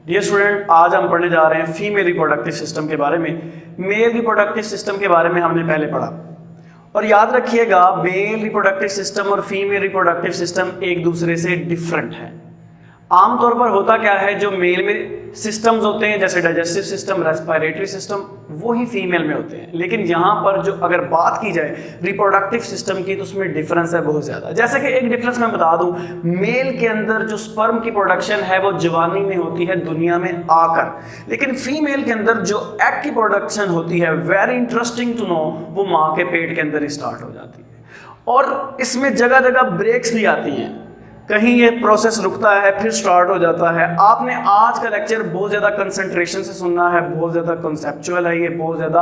Dear student, आज हम पढ़ने जा रहे हैं फीमेल रिप्रोडक्टिव सिस्टम के बारे में। मेल रिप्रोडक्टिव सिस्टम के बारे में हमने पहले पढ़ा, और याद रखिएगा मेल रिप्रोडक्टिव सिस्टम और फीमेल रिप्रोडक्टिव सिस्टम एक दूसरे से डिफरेंट है। आमतौर पर होता क्या है, जो मेल में सिस्टम्स होते हैं जैसे डाइजेस्टिव सिस्टम, रेस्पिरेटरी सिस्टम, वो ही फीमेल में होते हैं। लेकिन यहाँ पर जो अगर बात की जाए रिप्रोडक्टिव सिस्टम की, तो उसमें डिफरेंस है बहुत ज़्यादा। जैसे कि एक डिफरेंस मैं बता दूं, मेल के अंदर जो स्पर्म की प्रोडक्शन है वो जवानी में होती है, दुनिया में आकर। लेकिन फीमेल के अंदर जो एग की प्रोडक्शन होती है, वेरी इंटरेस्टिंग टू नो, वो माँ के पेट के अंदर ही स्टार्ट हो जाती है। और इसमें जगह जगह ब्रेक्स भी आती हैं, कहीं ये प्रोसेस रुकता है फिर स्टार्ट हो जाता है। आपने आज का लेक्चर बहुत ज़्यादा कंसंट्रेशन से सुनना है, बहुत ज़्यादा कॉन्सेप्चुअल है, ये बहुत ज़्यादा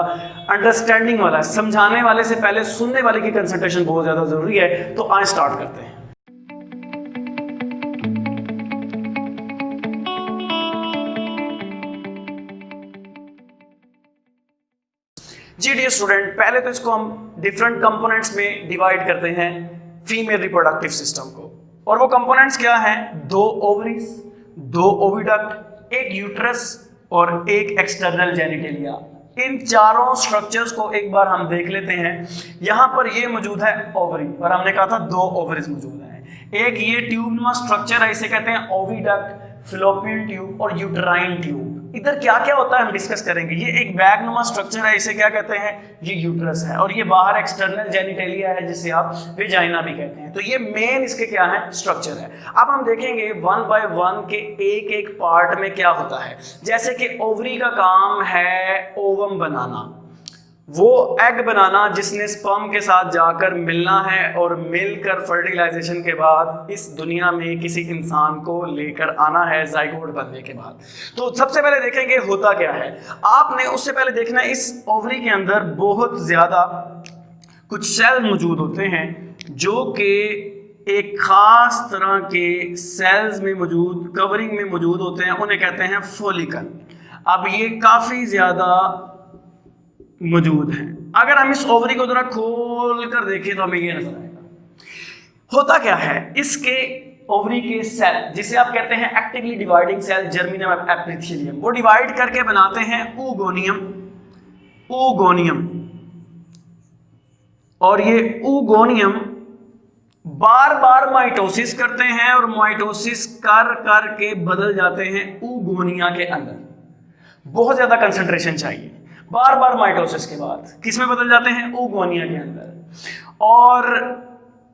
अंडरस्टैंडिंग वाला है। समझाने वाले से पहले सुनने वाले की कंसंट्रेशन बहुत ज़्यादा ज़रूरी है। तो आज स्टार्ट करते हैं। जी डियर स्टूडेंट, पहले तो इसको हम डिफरेंट कंपोनेंट्स में डिवाइड करते हैं फीमेल रिप्रोडक्टिव सिस्टम को। और वो कंपोनेंट्स क्या हैं? 2 ओवरीज, 2 ओविडक्ट, एक यूट्रस और एक एक्सटर्नल जेनिटेलिया। इन चारों स्ट्रक्चर्स को एक बार हम देख लेते हैं। यहां पर ये मौजूद है ओवरी, और हमने कहा था 2 ओवरीज मौजूद हैं। एक ये ट्यूबनुमा स्ट्रक्चर है, इसे कहते हैं ओविडक्ट, फिलोपियन ट्यूब और यूट्राइन ट्यूब। इधर क्या क्या होता है हम डिस्कस करेंगे। ये एक बैग नुमा स्ट्रक्चर है, इसे क्या कहते हैं? ये यूट्रस है। और ये बाहर एक्सटर्नल जेनिटेलिया है, जिसे आप वेजाइना भी कहते हैं। तो ये मेन इसके क्या है? स्ट्रक्चर है। अब हम देखेंगे 1 बाय 1 के एक एक पार्ट में क्या होता है। जैसे कि ओवरी का काम है ओवम बनाना, वो एग बनाना जिसने स्पर्म के साथ जाकर मिलना है और मिलकर फर्टिलाइजेशन के बाद इस दुनिया में किसी इंसान को लेकर आना है जाइगोट बनने के बाद। तो सबसे पहले देखेंगे होता क्या है। आपने उससे पहले देखना है इस ओवरी के अंदर बहुत ज्यादा कुछ सेल मौजूद होते हैं जो कि एक खास तरह के सेल्स में मौजूद, कवरिंग में मौजूद होते हैं, उन्हें कहते हैं फोलिकल। अब ये काफी ज्यादा मौजूद है। अगर हम इस ओवरी को जरा खोल कर देखें तो हमें ये नजर आएगा। होता क्या है, इसके ओवरी के सेल, जिसे आप कहते हैं एक्टिवली डिवाइडिंग सेल, जर्मिनम एपिथेलियम, वो डिवाइड करके बनाते हैं oogonia। और ये oogonia बार बार माइटोसिस करते हैं और माइटोसिस कर करके बदल जाते हैं oogonia के अंदर। बहुत ज्यादा कंसंट्रेशन चाहिए। बार बार माइटोसिस के बाद किस में बदल जाते हैं? oogonia के अंदर। और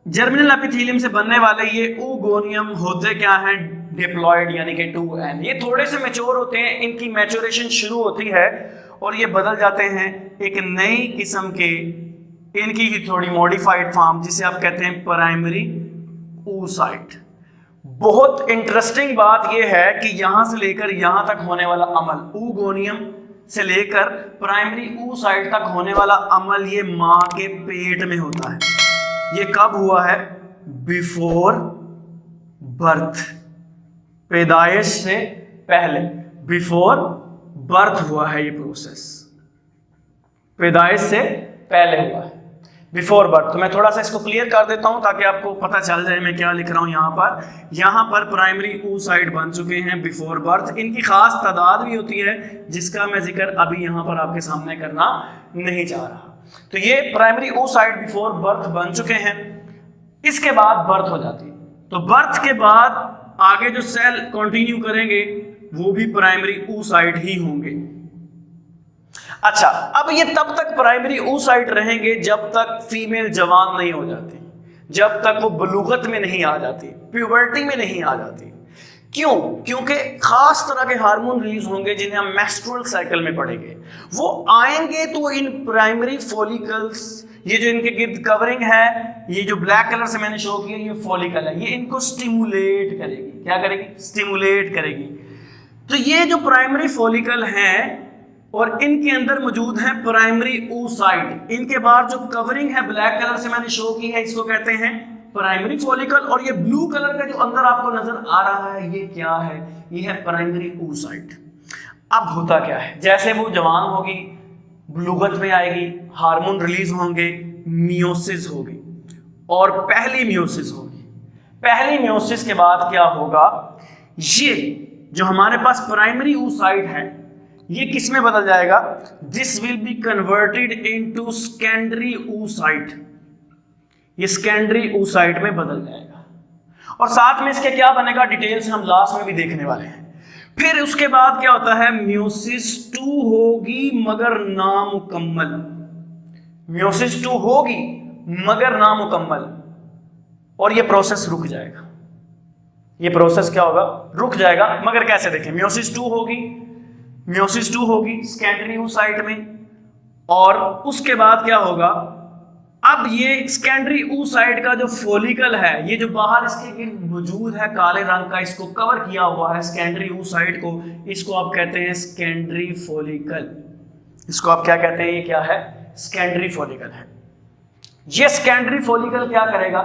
जर्मिनल एपिथेलियम से बनने वाले ये oogonia होते क्या हैं? डिप्लॉयड, यानी कि 2n। ये थोड़े से मैच्योर होते हैं, इनकी मैच्योरेशन शुरू होती है और ये बदल जाते हैं एक नई किस्म के, इनकी ही थोड़ी मॉडिफाइड फॉर्म, जिसे आप कहते हैं प्राइमरी oocyte। बहुत इंटरेस्टिंग बात यह है कि यहां से लेकर यहां तक होने वाला अमल, oogonia से लेकर प्राइमरी oocyte तक होने वाला अमल, ये मां के पेट में होता है। ये कब हुआ है? बिफोर बर्थ, पैदाइश से पहले, बिफोर बर्थ हुआ है ये प्रोसेस, पैदाइश से पहले हुआ है, बिफोर बर्थ। तो मैं थोड़ा सा इसको क्लियर कर देता हूं ताकि आपको पता चल जाए मैं क्या लिख रहा हूं। यहाँ पर प्राइमरी oocyte बन चुके हैं बिफोर बर्थ। इनकी खास तादाद भी होती है जिसका मैं जिक्र अभी यहाँ पर आपके सामने करना नहीं चाह रहा। तो ये प्राइमरी oocyte बिफोर बर्थ बन चुके हैं। इसके बाद बर्थ हो जाती है। तो बर्थ के बाद आगे जो सेल कंटिन्यू करेंगे वो भी प्राइमरी oocyte ही होंगे। अच्छा, अब ये तब तक प्राइमरी oocyte रहेंगे जब तक फीमेल जवान नहीं हो जाती, जब तक वो बलूगत में नहीं आ जाती, प्यूबर्टी में नहीं आ जाती। क्यों? क्योंकि खास तरह के हार्मोन रिलीज होंगे जिन्हें हम मेंस्ट्रुअल साइकिल में पढ़ेंगे। वो आएंगे तो इन प्राइमरी फॉलिकल्स, ये जो इनके गिर्द कवरिंग है, ये जो ब्लैक कलर से मैंने शो किया, ये फॉलिकल है, ये इनको स्टिमुलेट करेगी। क्या करेगी? स्टिमुलेट करेगी। तो ये जो प्राइमरी फॉलिकल हैं और इनके अंदर मौजूद है प्राइमरी oocyte। इनके बाहर जो कवरिंग है ब्लैक कलर से मैंने शो की है, इसको कहते हैं प्राइमरी फॉलिकल। और ये ब्लू कलर का जो अंदर आपको नजर आ रहा है, ये क्या है? ये है प्राइमरी oocyte। अब होता क्या है, जैसे वो जवान होगी, बलूगत में आएगी, हार्मोन रिलीज होंगे, मियोसिस होगी और पहली मियोसिस होगी। पहली मियोसिस के बाद क्या होगा? ये जो हमारे पास प्राइमरी oocyte है ये किस में बदल जाएगा? This will be converted into secondary oocyte, ये सेकेंडरी oocyte में बदल जाएगा। और साथ में इसके क्या बनेगा डिटेल्स हम लास्ट में भी देखने वाले हैं। फिर उसके बाद क्या होता है, म्योसिस 2 होगी मगर नामुकम्मल, म्योसिस 2 होगी मगर नामुकम्मल, और ये प्रोसेस रुक जाएगा। ये प्रोसेस क्या होगा? रुक जाएगा। मगर कैसे? देखें, म्योसिस 2 होगी, म्योसिस 2 होगी सेकेंडरी oocyte में, और उसके बाद क्या होगा, अब ये सेकेंडरी oocyte का जो फोलिकल है, ये जो बाहर इसके मौजूद है काले रंग का, इसको कवर किया हुआ है सेकेंडरी oocyte को, इसको आप कहते हैं सेकेंडरी फोलिकल। इसको आप क्या कहते हैं? ये क्या है? सेकेंडरी फोलिकल है। ये सेकेंडरी फोलिकल क्या करेगा?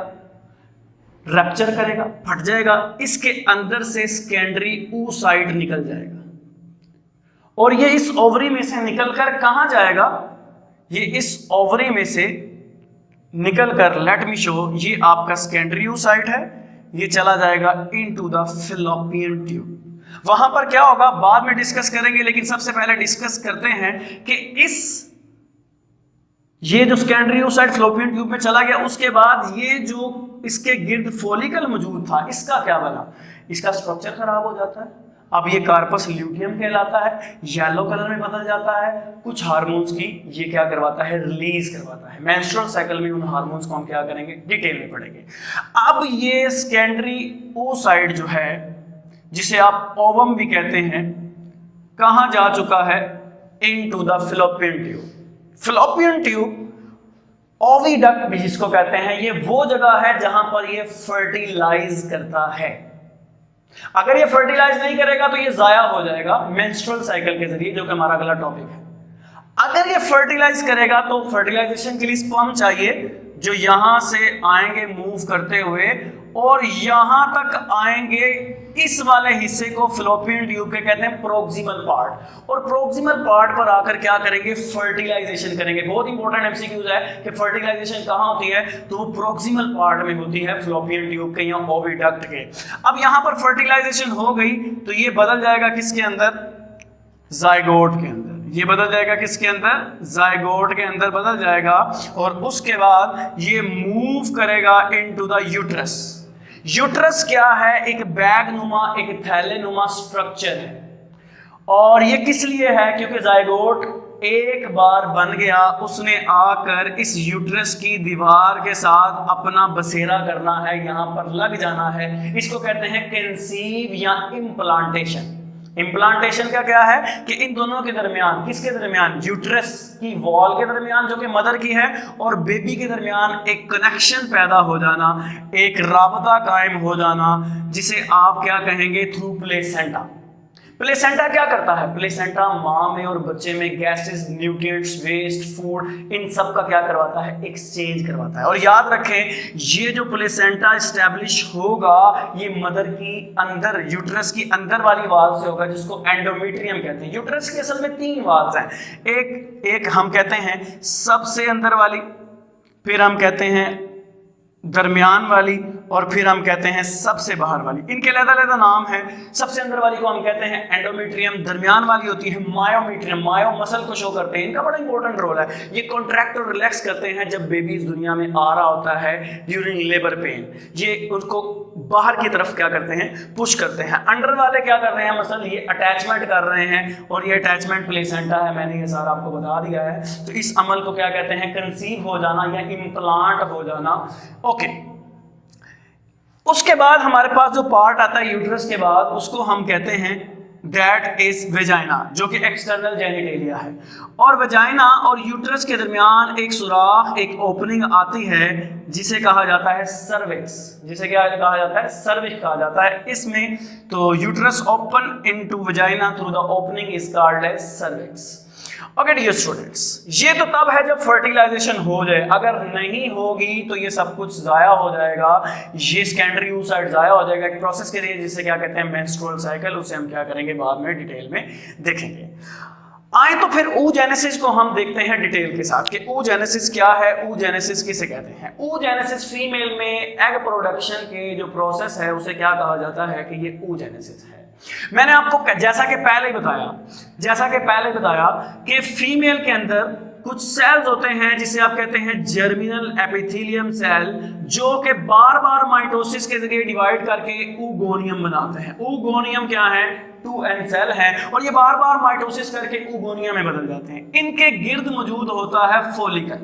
रप्चर करेगा, फट जाएगा, इसके अंदर से सेकेंडरी oocyte निकल जाएगा, और ये इस ओवरी में से निकलकर कहां जाएगा? ये इस ओवरी में से निकलकर, लेट मी शो, ये आपका सेकेंडरी oocyte है, ये चला जाएगा इनटू द फैलोपियन ट्यूब। वहां पर क्या होगा बाद में डिस्कस करेंगे, लेकिन सबसे पहले डिस्कस करते हैं कि ये जो सेकेंडरी oocyte फैलोपियन ट्यूब में चला गया, उसके बाद ये जो इसके गिर्द फोलिकल मौजूद था, इसका क्या बना? इसका स्ट्रक्चर खराब हो जाता है। अब ये कार्पस ल्यूटियम कहलाता है, येलो कलर में बदल जाता है, कुछ हार्मोन्स की ये क्या करवाता है? रिलीज करवाता है। मेंस्ट्रुअल साइकिल में उन हार्मोन्स को हम क्या करेंगे? डिटेल में पढ़ेंगे। अब ये सेकेंडरी oocyte जो है, जिसे आप ओवम भी कहते हैं, कहां जा चुका है? Into the fallopian tube. Fallopian tube, oviduct भी जिसको कहते हैं, ये वो जगह है जहां पर ये फर्टिलाइज करता है। अगर ये फर्टिलाइज नहीं करेगा तो ये जाया हो जाएगा मेंस्ट्रुअल साइकिल के जरिए, जो कि हमारा अगला टॉपिक है। अगर ये फर्टिलाइज करेगा तो फर्टिलाइजेशन के लिए स्पर्म चाहिए, जो यहां से आएंगे मूव करते हुए और यहां तक आएंगे। इस वाले हिस्से को फैलोपियन ट्यूब के कहते हैं प्रोक्सिमल पार्ट, और प्रोक्सिमल पार्ट पर आकर क्या करेंगे? फर्टिलाइजेशन करेंगे। बहुत इंपॉर्टेंट एमसीक्यूज है कि फर्टिलाइजेशन कहां होती है, तो वो प्रोक्सिमल पार्ट में होती है फैलोपियन ट्यूब के या ओविडक्ट के। अब यहां पर फर्टिलाइजेशन हो गई तो ये बदल जाएगा किसके अंदर? जायगोट के अंदर। ये बदल जाएगा किसके अंदर? जायगोट के अंदर बदल जाएगा, और उसके बाद ये मूव करेगा इनटू द यूट्रस। यूट्रस क्या है? एक बैग नुमा, एक थैले नुमा स्ट्रक्चर है, और ये किस लिए है? क्योंकि जायगोट एक बार बन गया, उसने आकर इस यूट्रस की दीवार के साथ अपना बसेरा करना है, यहां पर लग जाना है। इसको कहते हैं कंसीव या इम्प्लांटेशन। इम्प्लांटेशन का क्या है कि इन दोनों के दरमियान, किसके दरमियान? यूट्रस की वॉल के दरमियान, जो कि मदर की है, और बेबी के दरमियान एक कनेक्शन पैदा हो जाना, एक राबता कायम हो जाना, जिसे आप क्या कहेंगे? Through placenta. प्लेसेंटा क्या करता है? प्लेसेंटा मां में और बच्चे में गैसेस, न्यूट्रिएंट्स, वेस्ट, फूड, इन सब का क्या करवाता है? एक्सचेंज करवाता है। और याद रखें, ये जो प्लेसेंटा एस्टैब्लिश होगा, ये मदर की अंदर, यूट्रस की अंदर वाली वाल से होगा, जिसको एंडोमेट्रियम कहते हैं। यूट्रस के असल में 3 वाल्स हैं, एक हम कहते हैं सबसे अंदर वाली, फिर हम कहते हैं दरमियान वाली, और फिर हम कहते हैं सबसे बाहर वाली। इनके अलग-अलग नाम है। सबसे अंदर वाली को हम कहते हैं एंडोमेट्रियम, दरमियान वाली होती है मायोमेट्रियम, मायो मसल को शो करते हैं। इनका बड़ा इंपॉर्टेंट रोल है, ये कॉन्ट्रैक्ट और रिलैक्स करते हैं जब बेबी इस दुनिया में आ रहा होता है ड्यूरिंग लेबर पेन। ये उनको बाहर की तरफ क्या करते हैं? पुश करते हैं। अंडर वाले क्या कर रहे हैं? मसल ये अटैचमेंट कर रहे हैं, और ये अटैचमेंट प्लेसेंटा है, मैंने ये सारा आपको बता दिया है। तो इस अमल को क्या कहते हैं? कंसीव हो जाना या इम्प्लांट हो जाना। ओके, उसके बाद हमारे पास जो पार्ट आता है यूट्रस के बाद, उसको हम कहते हैं दैट इज वेजाइना, जो कि एक्सटर्नल जेनिटेलिया है। और वेजाइना और यूट्रस के दरमियान एक सुराख, एक ओपनिंग आती है, जिसे कहा जाता है सर्विक्स। जिसे क्या कहा जाता है? सर्विक्स कहा जाता है। इसमें तो uterus open into vagina through the opening is called as cervix. Okay dear students, ये तो तब है जब फर्टिलाइजेशन हो जाए। अगर नहीं होगी तो ये सब कुछ जाया हो जाएगा, ये सेकेंडरी oocyte जाया हो जाएगा एक प्रोसेस के लिए, जिसे क्या कहते हैं? Menstrual cycle. उसे हम क्या करेंगे? बाद में डिटेल में देखेंगे। आए तो फिर oogenesis को हम देखते हैं डिटेल के साथ कि oogenesis क्या है, oogenesis किसे कहते हैं। oogenesis फीमेल में एग प्रोडक्शन के जो प्रोसेस है, उसे क्या कहा जाता है कि ये oogenesis है। मैंने आपको जैसा कि पहले बताया कि फीमेल के अंदर कुछ सेल्स होते हैं जिसे आप कहते हैं जर्मिनल एपिथेलियम सेल, जो कि बार बार माइटोसिस के जरिए डिवाइड करके oogonia बनाते हैं। oogonia क्या है? 2n सेल है और ये बार बार माइटोसिस करके oogonia में बदल जाते हैं। इनके गिर्द मौजूद होता है फॉलिकल।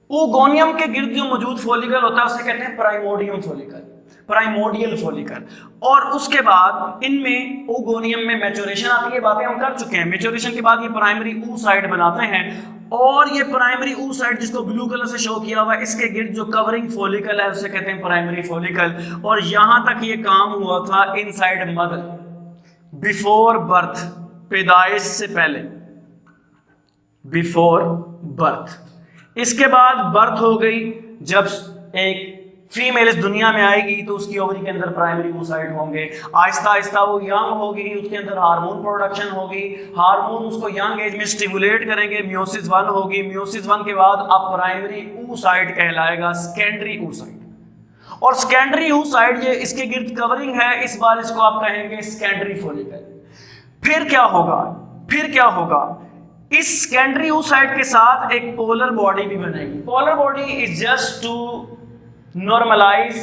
oogonia के गिर्द जो मौजूद फॉलिकल होता है उसे कहते हैं प्राइमोडियल फॉलिकल। और उसके बाद इनमें oogonia में मैच्योरेशन आती है, बातें हम कर चुके हैं। मैच्योरेशन के बाद ये प्राइमरी oocyte बनाते हैं और ये प्राइमरी oocyte जिसको ब्लू कलर से शो किया हुआ है, इसके गिर्द जो कवरिंग फॉलिकल है उसे कहते हैं प्राइमरी फॉलिकल। और यहां तक ये काम हुआ था इनसाइड मदर बिफोर बर्थ, पैदाइश से पहले, बिफोर बर्थ। इसके बाद बर्थ हो गई, जब एक फीमेल इस दुनिया में आएगी तो उसकी ओवरी के अंदर प्राइमरी oocyte होंगे। आहिस्ता आहिस्ता वो यंग होगी, उसके अंदर हार्मोन प्रोडक्शन होगी, हार्मोन उसको यंग एज में स्टिमुलेट करेंगे, म्योसिस 1 होगी। म्योसिस 1 के बाद अब प्राइमरी oocyte कहलाएगा सेकेंडरी oocyte। और सेकेंडरी oocyte ये इसके गिर्द कवरिंग है, इस बार इसको आप कहेंगे सेकेंडरी फॉलिकल। फिर क्या होगा? इस सेकेंडरी oocyte के साथ एक पोलर बॉडी भी बनेगी। Polar body is just to normalize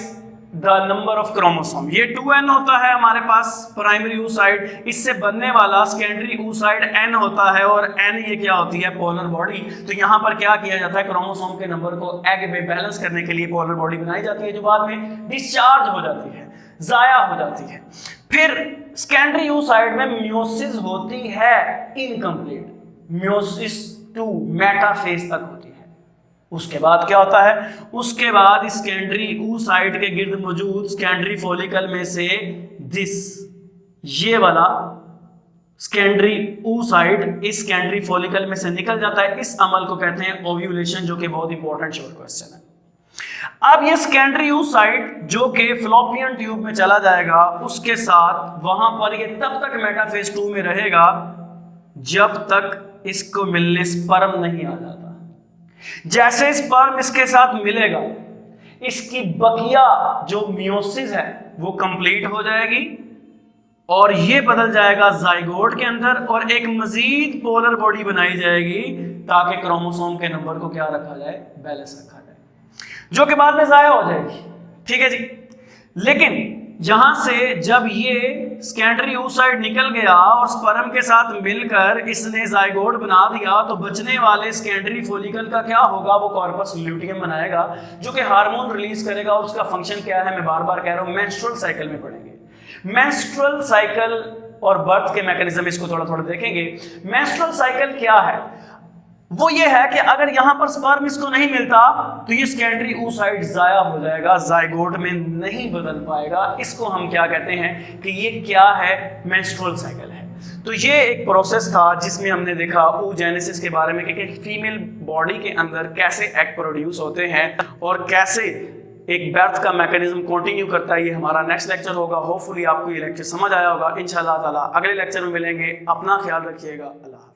the number of chromosome. ये 2n होता है हमारे पास प्राइमरी oocyte, इससे बनने वाला सेकेंडरी oocyte n होता है और n ये क्या होती है? Polar body. तो यहाँ पर क्या किया जाता है? क्रोमोसोम के नंबर को एग में बैलेंस करने के लिए पोलर बॉडी बनाई जाती है, जो बाद में डिस्चार्ज हो जाती है, जाया हो जाती है। फिर सेकेंडरी oocyte में म्योसिस होती है इनकम्प्लीट, म्योसिस 2 मेटाफेज तक होती है। उसके बाद क्या होता है? उसके बाद सेकेंडरी oocyte के गिर्द मौजूद सेकेंडरी फॉलिकल में से ये वाला सेकेंडरी oocyte इस सेकेंडरी फॉलिकल में से निकल जाता है। इस अमल को कहते हैं ओव्यूलेशन, जो कि बहुत इंपॉर्टेंट शॉर्ट क्वेश्चन है। अब ये सेकेंडरी oocyte जो कि फ्लोपियन ट्यूब में चला जाएगा, उसके साथ वहां पर ये तब तक मेटाफेज 2 में रहेगा जब तक इसको मिलने स्पर्म नहीं आ जाता। जैसे स्पर्म इसके साथ मिलेगा, इसकी बकिया जो मियोसिस है वो कंप्लीट हो जाएगी और ये बदल जाएगा जाइगोट के अंदर और एक मजीद पोलर बॉडी बनाई जाएगी ताकि क्रोमोसोम के नंबर को क्या रखा जाए? बैलेंस रखा जाए, जो कि बाद में जाया हो जाएगी। ठीक है जी। लेकिन यहां से जब ये सेकेंडरी oocyte निकल गया और स्पर्म के साथ मिलकर इसने जाइगोट बना दिया, तो बचने वाले सेकेंडरी फॉलिकल का क्या होगा? वो कॉर्पस ल्यूटियम बनाएगा, जो कि हार्मोन रिलीज करेगा। और उसका फंक्शन क्या है? मैं बार बार कह रहा हूं, मेंस्ट्रुअल साइकिल में पढ़ेंगे। मेंस्ट्रुअल साइकिल और बर्थ के मैकेनिज्म इसको थोड़ा थोड़ा देखेंगे। मेंस्ट्रुअल साइकिल क्या है? वो ये है कि अगर यहां पर स्पर्म इसको नहीं मिलता तो ये सेकेंडरी oocyte जाया हो जाएगा, जाइगोट में नहीं बदल पाएगा। इसको हम क्या कहते हैं कि ये क्या है? मेंस्ट्रुअल साइकिल है। तो ये एक प्रोसेस था जिसमें हमने देखा oogenesis के बारे में कि फीमेल बॉडी के अंदर कैसे एग प्रोड्यूस होते हैं और कैसे एक बर्थ का मैकेनिज्म कंटिन्यू करता है। ये हमारा नेक्स्ट लेक्चर होगा। होपफुली आपको ये लेक्चर समझ आया होगा। इंशाल्लाह ताला अगले लेक्चर में मिलेंगे। अपना ख्याल रखिएगा। अल्लाह।